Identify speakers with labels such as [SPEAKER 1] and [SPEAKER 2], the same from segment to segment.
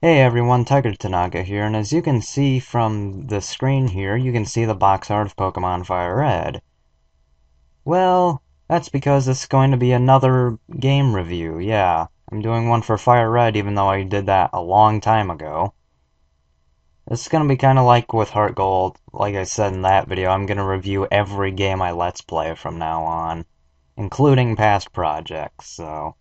[SPEAKER 1] Hey everyone, Tigertenaka here, and as you can see from the screen here, you can see the box art of Pokemon Fire Red. Well, that's because this is going to be another game review, yeah. I'm doing one for Fire Red even though I did that a long time ago. This is going to be kind of like with Heart Gold. Like I said in that video, I'm going to review every game I Let's Play from now on, including past projects, so...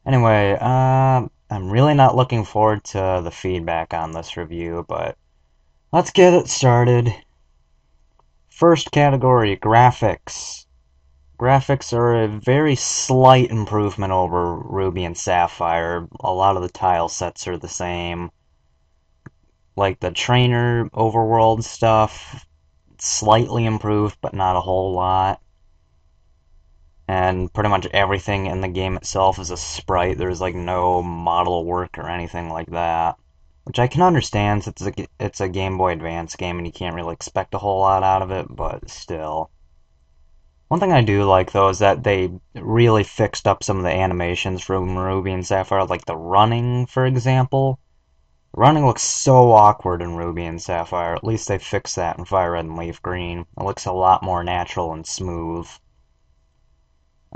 [SPEAKER 1] Anyway, I'm really not looking forward to the feedback on this review, but let's get it started. First category, graphics. Graphics are a very slight improvement over Ruby and Sapphire. A lot of the tile sets are the same. Like the trainer overworld stuff, slightly improved, but not a whole lot. And pretty much everything in the game itself is a sprite. There's like no model work or anything like that. Which I can understand since it's a Game Boy Advance game and you can't really expect a whole lot out of it, but still. One thing I do like though is that they really fixed up some of the animations from Ruby and Sapphire, like the running, for example. The running looks so awkward in Ruby and Sapphire. At least they fixed that in Fire Red and Leaf Green. It looks a lot more natural and smooth.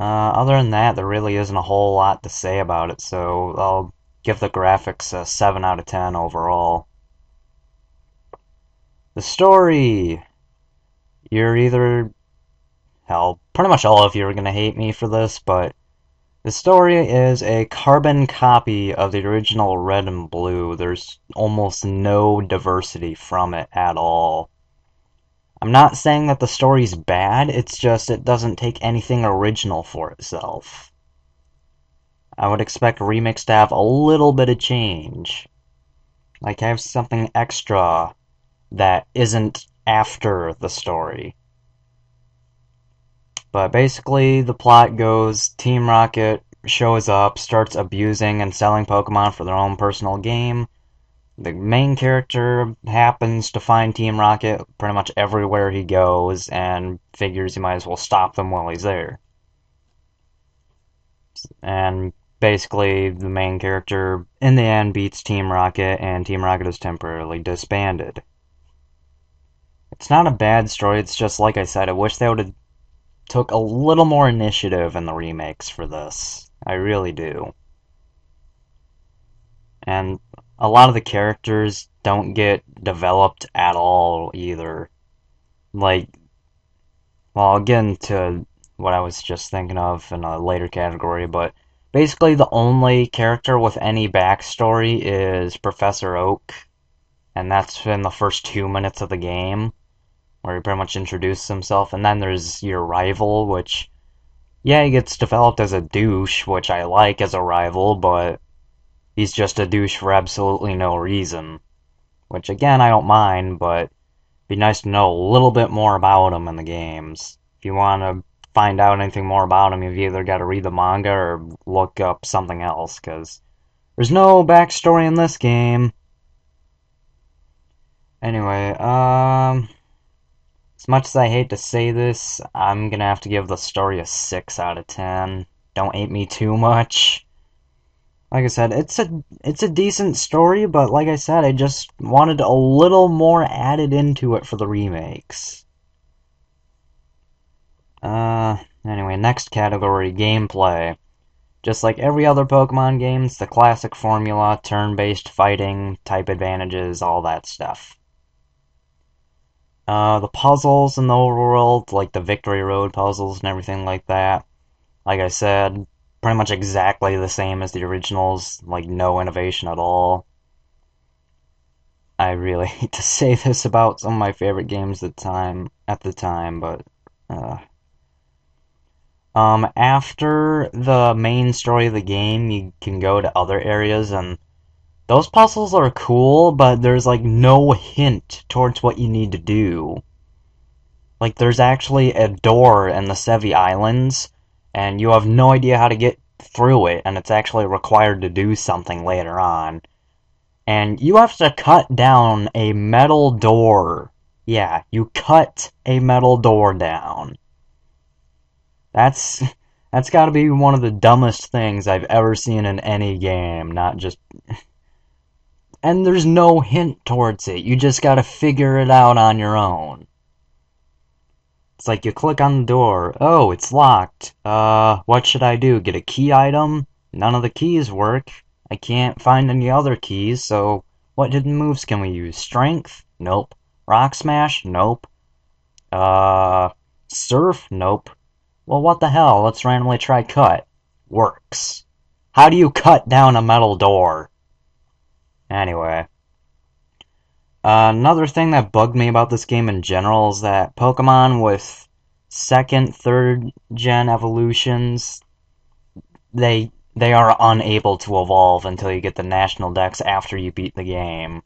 [SPEAKER 1] Other than that, there really isn't a whole lot to say about it, so I'll give the graphics a 7 out of 10 overall. The story! You're either... Hell, pretty much all of you are gonna hate me for this, but the story is a carbon copy of the original Red and Blue. There's almost no diversity from it at all. I'm not saying that the story's bad, it's just it doesn't take anything original for itself. I would expect remakes to have a little bit of change. Like have something extra that isn't after the story. But basically, the plot goes, Team Rocket shows up, starts abusing and selling Pokemon for their own personal game. The main character happens to find Team Rocket pretty much everywhere he goes and figures he might as well stop them while he's there. And basically, the main character, in the end, beats Team Rocket, and Team Rocket is temporarily disbanded. It's not a bad story, it's just, like I said, I wish they would have took a little more initiative in the remakes for this. I really do. And a lot of the characters don't get developed at all, either. Like, well, I'll get into what I was just thinking of in a later category, but basically the only character with any backstory is Professor Oak, and that's in the first 2 minutes of the game, where he pretty much introduces himself, and then there's your rival, which, yeah, he gets developed as a douche, which I like as a rival, but he's just a douche for absolutely no reason. Which, again, I don't mind, but it'd be nice to know a little bit more about him in the games. If you want to find out anything more about him, you've either got to read the manga or look up something else, because there's no backstory in this game. Anyway, as much as I hate to say this, I'm gonna have to give the story a 6 out of 10. Don't hate me too much. Like I said, it's a decent story, but like I said, I just wanted a little more added into it for the remakes. Anyway, next category, gameplay. Just like every other Pokemon games, the classic formula, turn-based fighting, type advantages, all that stuff. The puzzles in the overworld, like the Victory Road puzzles and everything like that, like I said, pretty much exactly the same as the originals, like no innovation at all. I really hate to say this about some of my favorite games at the time, but after the main story of the game, you can go to other areas, and those puzzles are cool, but there's like no hint towards what you need to do. Like, there's actually a door in the Sevi Islands, and you have no idea how to get through it, and it's actually required to do something later on. And you have to cut down a metal door. Yeah, you cut a metal door down. That's gotta be one of the dumbest things I've ever seen in any game, not just... And there's no hint towards it. You just gotta figure it out on your own. It's like you click on the door. Oh, it's locked. What should I do? Get a key item? None of the keys work. I can't find any other keys, so what hidden moves can we use? Strength? Nope. Rock Smash? Nope. Surf? Nope. Well, what the hell? Let's randomly try Cut. Works. How do you cut down a metal door? Anyway. Another thing that bugged me about this game in general is that Pokemon with second, third gen evolutions, they are unable to evolve until you get the National Dex after you beat the game.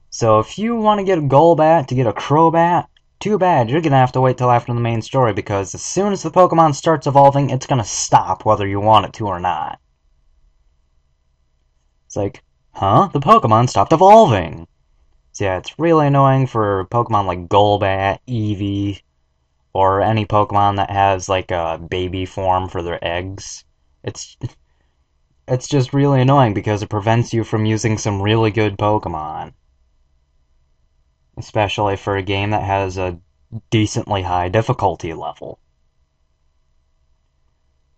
[SPEAKER 1] So if you want to get a Golbat to get a Crobat, too bad, you're going to have to wait till after the main story, because as soon as the Pokemon starts evolving, it's going to stop whether you want it to or not. It's like, huh? The Pokemon stopped evolving! So yeah, it's really annoying for Pokemon like Golbat, Eevee, or any Pokemon that has like a baby form for their eggs. It's it's just really annoying because it prevents you from using some really good Pokemon. Especially for a game that has a decently high difficulty level.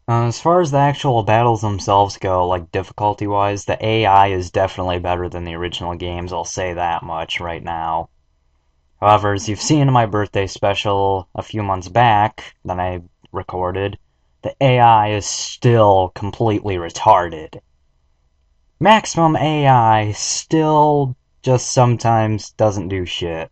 [SPEAKER 1] As far as the actual battles themselves go, like difficulty-wise, the AI is definitely better than the original games, I'll say that much right now. However, as you've seen in my birthday special a few months back that I recorded, the AI is still completely retarded. Maximum AI still just sometimes doesn't do shit.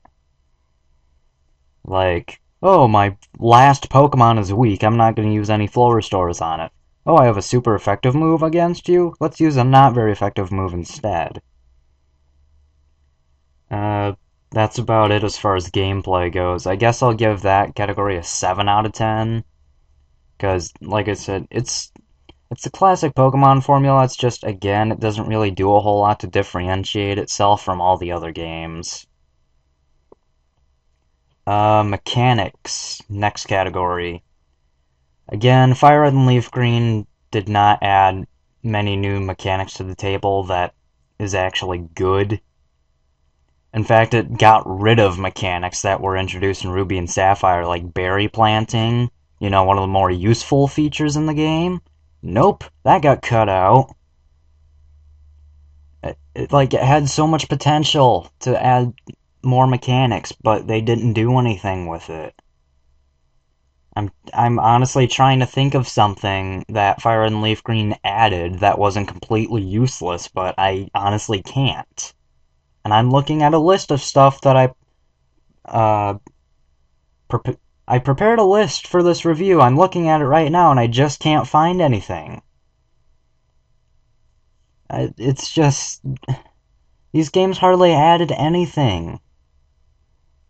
[SPEAKER 1] Like, oh, my last Pokemon is weak, I'm not going to use any flow restores on it. Oh, I have a super effective move against you? Let's use a not very effective move instead. That's about it as far as gameplay goes. I guess I'll give that category a 7 out of 10. Because, like I said, it's the classic Pokemon formula. It's just, again, it doesn't really do a whole lot to differentiate itself from all the other games. Mechanics, next category. Again, Fire Red and Leaf Green did not add many new mechanics to the table that is actually good. In fact, it got rid of mechanics that were introduced in Ruby and Sapphire, like berry planting, you know, one of the more useful features in the game. Nope, that got cut out. It had so much potential to add more mechanics, but they didn't do anything with it. I'm honestly trying to think of something that Fire Red and Leaf Green added that wasn't completely useless, but I honestly can't. And I'm looking at a list of stuff that uh, I prepared a list for this review. I'm looking at it right now, and I just can't find anything. It's just... These games hardly added anything.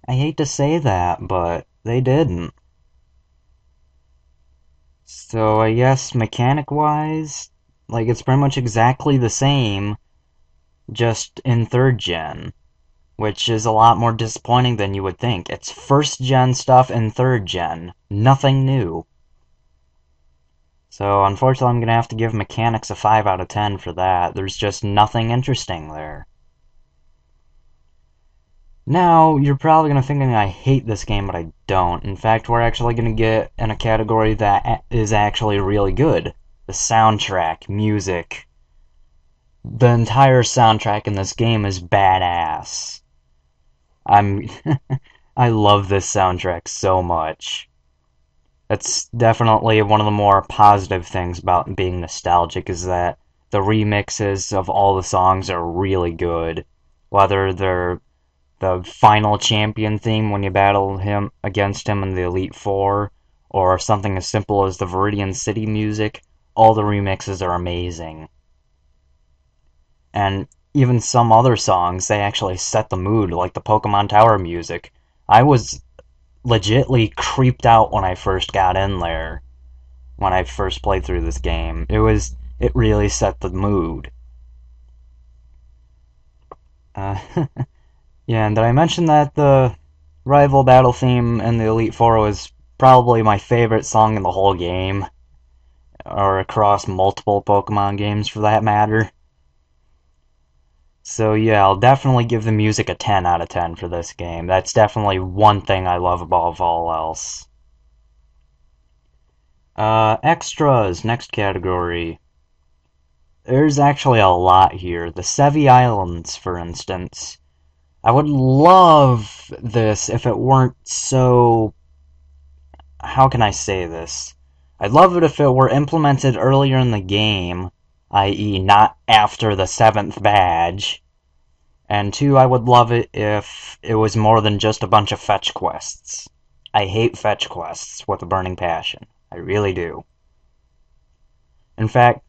[SPEAKER 1] I hate to say that, but they didn't. So I guess mechanic-wise, like, it's pretty much exactly the same, just in third gen, which is a lot more disappointing than you would think. It's first gen stuff in third gen, nothing new. So unfortunately I'm gonna have to give mechanics a 5 out of 10 for that. There's just nothing interesting there. Now, you're probably going to think I hate this game, but I don't. In fact, we're actually going to get in a category that is actually really good. The soundtrack, music. The entire soundtrack in this game is badass. I'm... I love this soundtrack so much. That's definitely one of the more positive things about being nostalgic, is that the remixes of all the songs are really good. Whether they're the final champion theme when you battle him against him in the Elite Four, or something as simple as the Viridian City music, all the remixes are amazing. And even some other songs, they actually set the mood, like the Pokemon Tower music. I was legitly creeped out when I first got in there, when I first played through this game. It really set the mood. Yeah, and did I mention that the rival battle theme in the Elite Four was probably my favorite song in the whole game? Or across multiple Pokemon games, for that matter. So yeah, I'll definitely give the music a 10 out of 10 for this game. That's definitely one thing I love above all else. Extras, next category. There's actually a lot here. The Sevi Islands, for instance. I would love this if it weren't so... How can I say this? I'd love it if it were implemented earlier in the game, i.e. not after the 7th badge. And 2, I would love it if it was more than just a bunch of fetch quests. I hate fetch quests with a burning passion. I really do. In fact,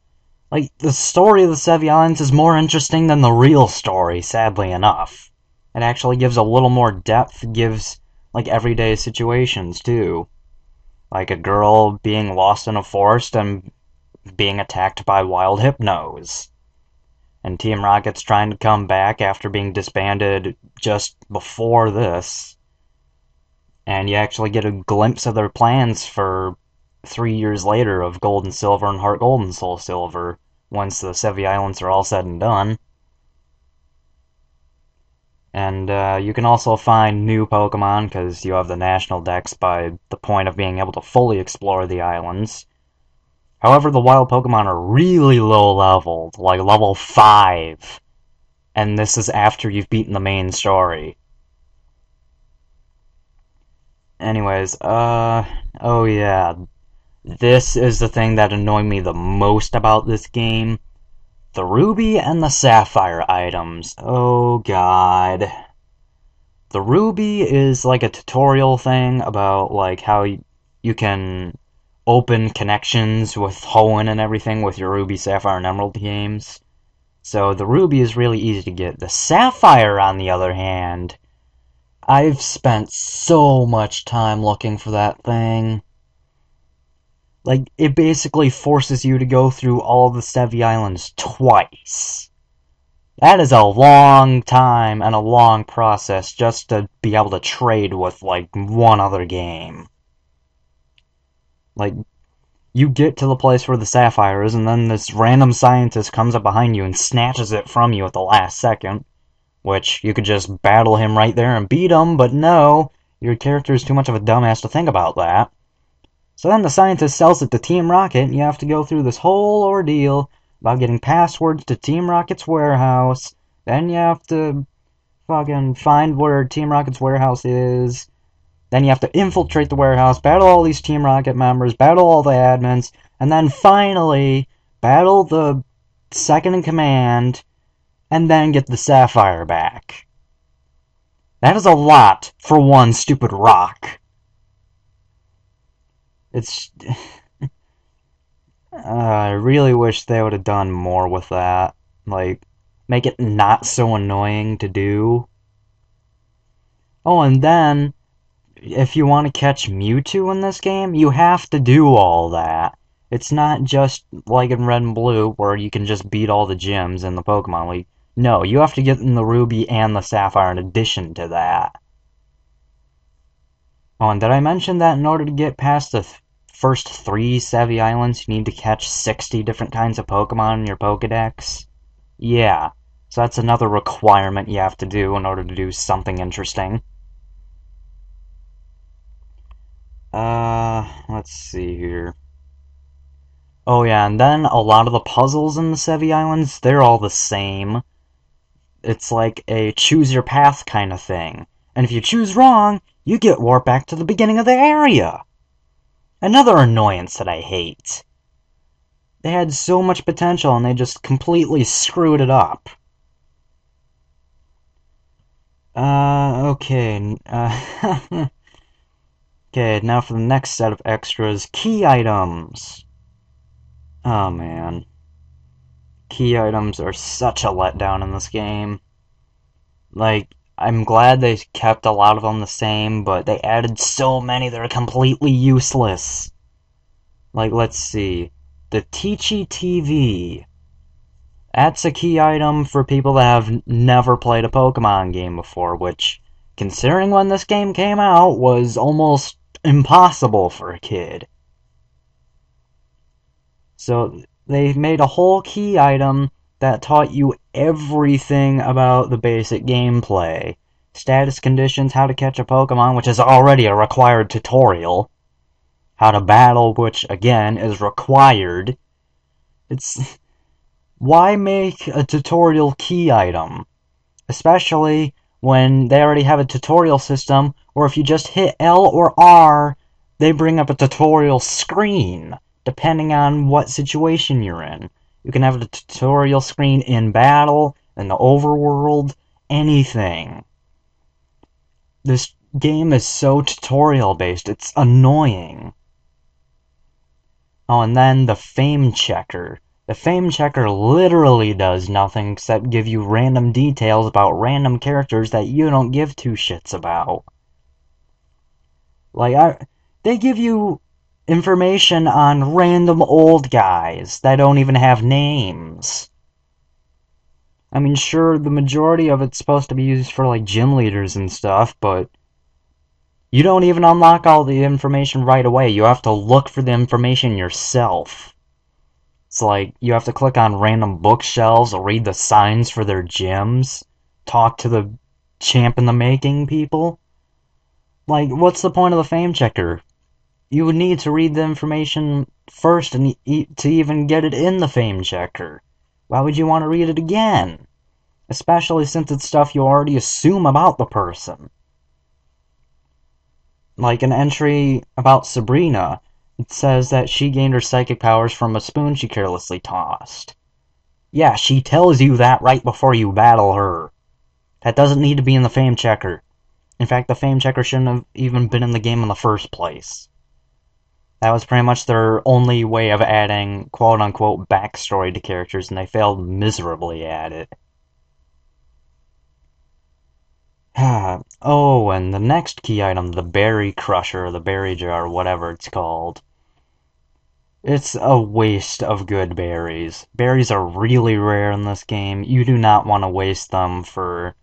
[SPEAKER 1] like, the story of the Sevi Islands is more interesting than the real story, sadly enough. It actually gives a little more depth, gives, like, everyday situations, too. Like a girl being lost in a forest and being attacked by wild hypnos. And Team Rocket's trying to come back after being disbanded just before this. And you actually get a glimpse of their plans for 3 years later of Gold and Silver and Heart Gold and Soul Silver, once the Sevi Islands are all said and done. And you can also find new Pokemon, because you have the National Dex by the point of being able to fully explore the islands. However, the wild Pokemon are really low leveled, like level 5. And this is after you've beaten the main story. Anyways, oh yeah. This is the thing that annoyed me the most about this game. The Ruby and the Sapphire items. Oh god. The Ruby is like a tutorial thing about like how you can open connections with Hoenn and everything with your Ruby, Sapphire, and Emerald games. So the Ruby is really easy to get. The Sapphire, on the other hand, I've spent so much time looking for that thing. Like, it basically forces you to go through all the Sevi Islands twice. That is a long time and a long process just to be able to trade with, like, one other game. Like, you get to the place where the Sapphire is, and then this random scientist comes up behind you and snatches it from you at the last second. Which, you could just battle him right there and beat him, but no, your character is too much of a dumbass to think about that. So then the scientist sells it to Team Rocket, and you have to go through this whole ordeal about getting passwords to Team Rocket's warehouse. Then you have to fucking find where Team Rocket's warehouse is. Then you have to infiltrate the warehouse, battle all these Team Rocket members, battle all the admins, and then finally battle the second in command, and then get the Sapphire back. That is a lot for one stupid rock. It's... I really wish they would have done more with that. Like, make it not so annoying to do. Oh, and then, if you want to catch Mewtwo in this game, you have to do all that. It's not just like in Red and Blue, where you can just beat all the gyms in the Pokemon League. No, you have to get in the Ruby and the Sapphire in addition to that. Oh, and did I mention that in order to get past the first 3 Sevi Islands, you need to catch 60 different kinds of Pokemon in your Pokedex? Yeah, so that's another requirement you have to do in order to do something interesting. Let's see here. Oh yeah, and then a lot of the puzzles in the Sevi Islands, they're all the same. It's like a choose your path kind of thing. And if you choose wrong, you get warped back to the beginning of the area. Another annoyance that I hate. They had so much potential and they just completely screwed it up. Okay. Okay, now for the next set of extras. Key items. Oh, man. Key items are such a letdown in this game. Like, I'm glad they kept a lot of them the same, but they added so many that are completely useless. Like, let's see. The Teachy TV. That's a key item for people that have never played a Pokemon game before, which, considering when this game came out, was almost impossible for a kid. So, they made a whole key item that taught you everything about the basic gameplay. Status conditions, how to catch a Pokemon, which is already a required tutorial. How to battle, which, again, is required. It's... Why make a tutorial key item? Especially when they already have a tutorial system, or if you just hit L or R, they bring up a tutorial screen, depending on what situation you're in. You can have a tutorial screen in battle, in the overworld, anything. This game is so tutorial based, it's annoying. Oh, and then the fame checker. The fame checker literally does nothing except give you random details about random characters that you don't give two shits about. They give you information on random old guys that don't even have names. I mean, sure, the majority of it's supposed to be used for, like, gym leaders and stuff, but you don't even unlock all the information right away. You have to look for the information yourself. It's like, you have to click on random bookshelves, read the signs for their gyms, talk to the champ in the making people. Like, what's the point of the fame checker? You would need to read the information first to even get it in the fame checker. Why would you want to read it again? Especially since it's stuff you already assume about the person. Like an entry about Sabrina. It says that she gained her psychic powers from a spoon she carelessly tossed. Yeah, she tells you that right before you battle her. That doesn't need to be in the fame checker. In fact, the fame checker shouldn't have even been in the game in the first place. That was pretty much their only way of adding quote-unquote backstory to characters, and they failed miserably at it. Oh, and the next key item, the berry crusher, the berry jar, whatever it's called. It's a waste of good berries. Berries are really rare in this game. You do not want to waste them for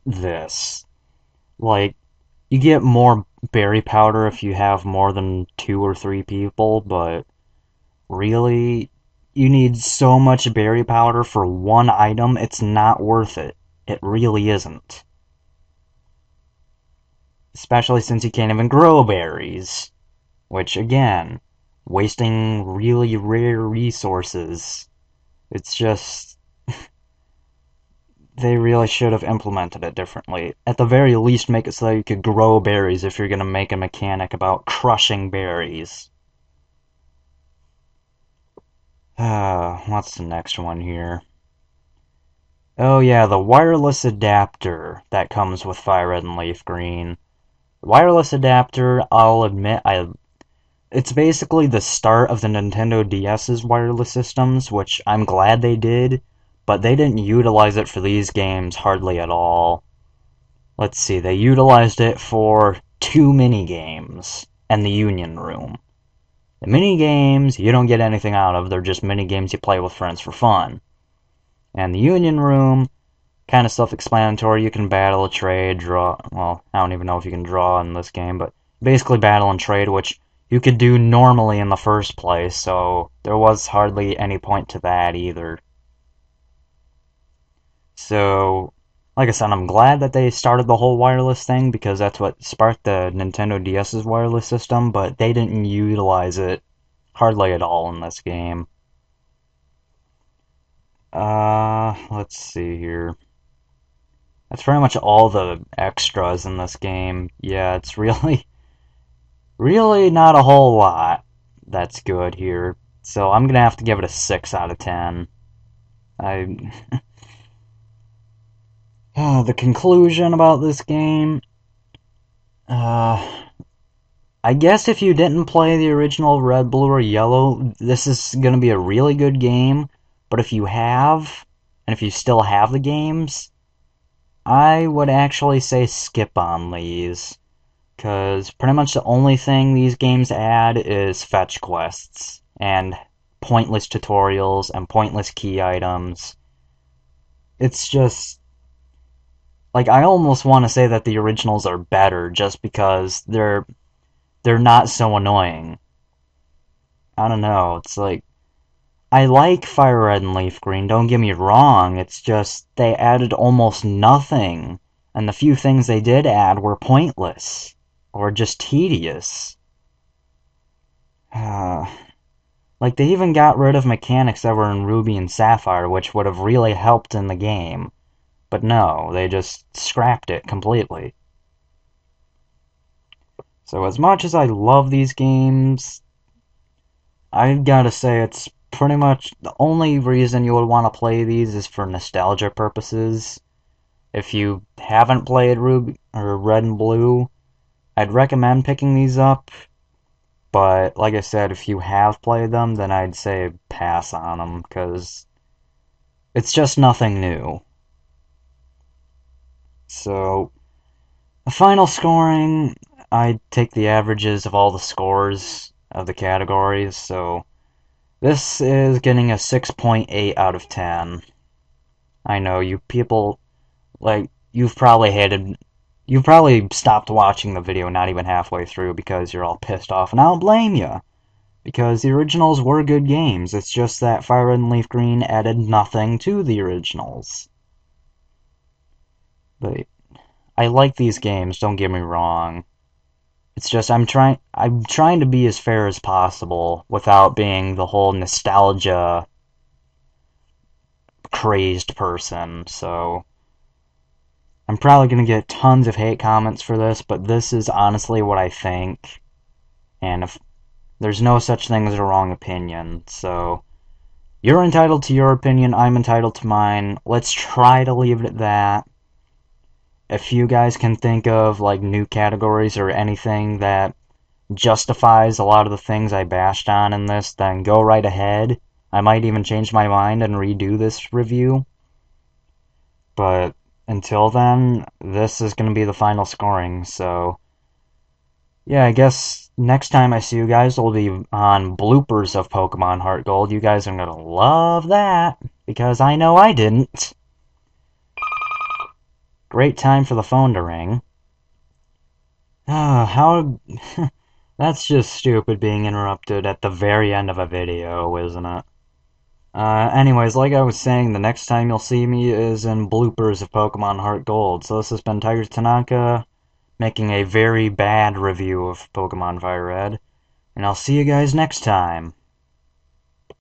[SPEAKER 1] this. Like, you get more berry powder if you have more than 2 or 3 people, but really, you need so much berry powder for one item, it's not worth it. It really isn't. Especially since you can't even grow berries. Which, again, wasting really rare resources. It's just... They really should have implemented it differently. At the very least, make it so that you could grow berries if you're going to make a mechanic about crushing berries. What's the next one here? Oh yeah, the wireless adapter that comes with Fire Red and Leaf Green. The wireless adapter, I'll admit, it's basically the start of the Nintendo DS's wireless systems, which I'm glad they did, but they didn't utilize it for these games hardly at all. Let's see, they utilized it for 2 mini-games and the Union Room. The mini-games you don't get anything out of, they're just mini-games you play with friends for fun. And the Union Room, kind of self-explanatory, you can battle, trade, draw, well, I don't even know if you can draw in this game, but basically battle and trade, which you could do normally in the first place, so there was hardly any point to that either. So, like I said, I'm glad that they started the whole wireless thing, because that's what sparked the Nintendo DS's wireless system, but they didn't utilize it hardly at all in this game. Let's see here. That's pretty much all the extras in this game. Yeah, it's really, really not a whole lot that's good here. So I'm gonna have to give it a 6 out of 10. The conclusion about this game, I guess if you didn't play the original Red, Blue, or Yellow, this is going to be a really good game. But if you have, and if you still have the games, I would actually say skip on these. Because pretty much the only thing these games add is fetch quests, and pointless tutorials, and pointless key items. It's just... Like, I almost want to say that the originals are better, just because they're not so annoying. I don't know, it's like... I like Fire Red and Leaf Green, don't get me wrong, it's just they added almost nothing, and the few things they did add were pointless, or just tedious. Like, they even got rid of mechanics that were in Ruby and Sapphire, which would have really helped in the game. But no, they just scrapped it completely. So as much as I love these games, I gotta say it's pretty much the only reason you would want to play these is for nostalgia purposes. If you haven't played Ruby or Red and Blue, I'd recommend picking these up. But like I said, if you have played them, then I'd say pass on them because it's just nothing new. So the final scoring, I take the averages of all the scores of the categories. So this is getting a 6.8 out of 10. I know you people, like, you've probably stopped watching the video not even halfway through because you're all pissed off, and I don't blame you. Because the originals were good games, it's just that Fire Red and Leaf Green added nothing to the originals. But I like these games, don't get me wrong. It's just I'm trying to be as fair as possible without being the whole nostalgia crazed person. So I'm probably going to get tons of hate comments for this, but this is honestly what I think. And if there's no such thing as a wrong opinion, so you're entitled to your opinion, I'm entitled to mine. Let's try to leave it at that. If you guys can think of like new categories or anything that justifies a lot of the things I bashed on in this, then go right ahead. I might even change my mind and redo this review. But until then, this is going to be the final scoring, so yeah, I guess next time I see you guys will be on bloopers of Pokemon Heart Gold. You guys are going to love that, because I know I didn't. Great time for the phone to ring. How... That's just stupid being interrupted at the very end of a video, isn't it? Anyways, like I was saying, the next time you'll see me is in bloopers of Pokemon Heart Gold. So this has been Tigertenaka, making a very bad review of Pokemon Fire Red, and I'll see you guys next time.